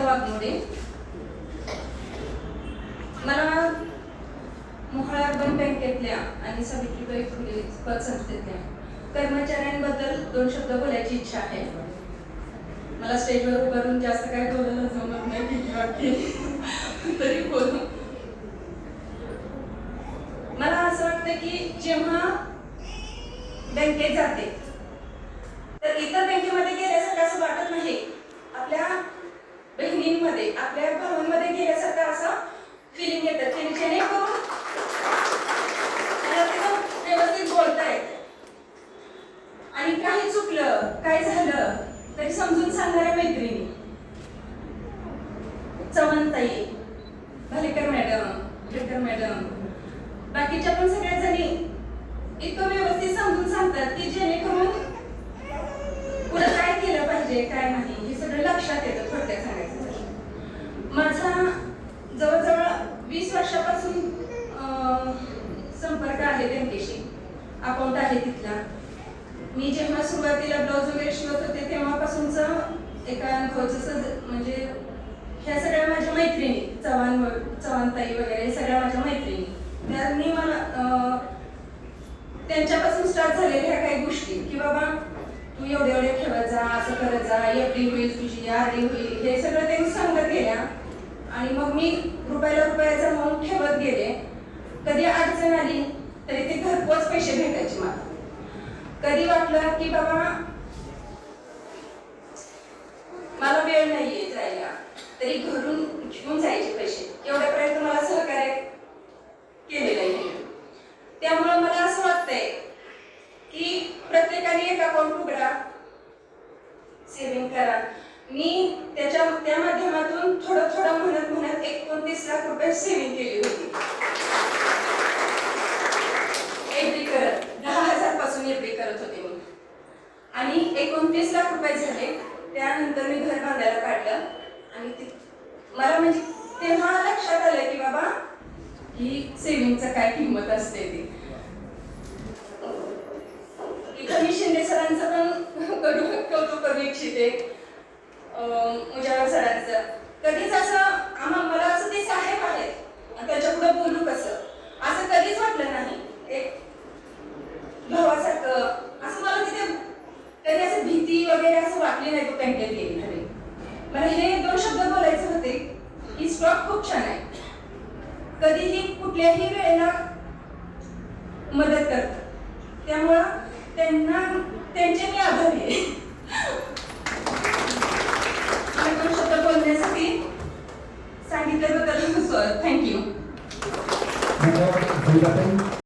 वाघमोडे. मला मोहोळ अर्बन बँकेतल्या आणि सावित्रीबाई फुले पतसंस्थेतल्या कर्मचाऱ्यांबद्दल 2 शब्द बोलायची इच्छा आहे. मला स्टेजवर उभारून जास्त काय बोलायला जमत नाही, भीती वाटते तरी बोलू. मला असं वाटतं की जेव्हा बँकेत जाते तर इतर बँकेमध्ये गेल्यासारखं असं वाटत नाही. आपल्या बहिणींमध्ये, आपल्या भावांमध्ये गेल्यासारखं असं फिलिंग येतं की जेणेकरून व्यवस्थित बोलता येतं आणि काही चुकलं, काय झालं तरी समजून सांगणाऱ्या मैत्रिणी, चव्हाणताई, भालेकर मॅडम, बाकीच्या पण सगळ्या जणी इतकं व्यवस्थित समजून सांगतात की जेणेकरून पुढे काय केलं पाहिजे, काय नाही हे सगळं लक्षात येतं. थोडक्यात सांगायचं तर माझा जवळजवळ 20 वर्षापासून संपर्क आहे बँकेशी, अकाउंट आहे तिथला. मी जेव्हा सुरुवातीला ब्लाऊज वगैरे शिवत होते तेव्हापासूनच एका अनुभवाचं म्हणजे ह्या सगळ्या माझ्या मैत्रिणी, चव्हाणताई वगैरे सगळ्या माझ्या मैत्रिणी, त्यांनी मला त्यांच्यापासून स्टार्ट झालेल्या ह्या काही गोष्टी की बाबा तू एवढे ठेवत जा, असं करत जा, एफडी होईल तुझी, आरडी होईल, हे सगळं त्यांनी सांगत गेल्या. आणि मग मी रुपया जमवून ठेवत गेले. कधी अडचण आली तरी ते घरपोच पैसे भेटायचे मला. कधी वाटलं की बाबा मला वेळ नाहीये जायला तरी घरून घेऊन जायचे पैसे, एवढ्यापर्यंत मला सहकार्य केलेलं आहे. त्यामुळे मला असं वाटतंय की प्रत्येकाने एक अकाउंट उघडा, सेव्हिंग करा. मी त्या माध्यमातून थोडं म्हणत 29 लाख रुपये सेव्हिंग केली होती. एफडी करत 10,000 पासून एफडी करत होते मी आणि 29 लाख रुपये झाले. त्यानंतर मी घर बांधायला काढलं आणि मला म्हणजे तेव्हा लक्षात आलं की बाबा ही सेव्हिंगचं काय किंमत असते ते. इथं मी शिंदे सरांचं पण कौतुक करू इच्छिते, मुजावर सरांचं. कधीच असं मला असं ते साहेब आहेत त्याच्या पुढे बोलू कसं असं कधीच वाटलं नाही. एक भावासारखं असं मला तिथे कधी असं भीती वगैरे असं वाटली नाही. तो बँकेत गेली तरी मला हे 2 शब्द बोलायचे होते की स्टॉक खूप छान आहे, कधीही कुठल्याही वेळेला मदत करतात. त्यामुळं त्यांचे मी आभारी आहे. 2 शब्द बोलण्यासाठी सांगितल्याबद्दल थँक्यू.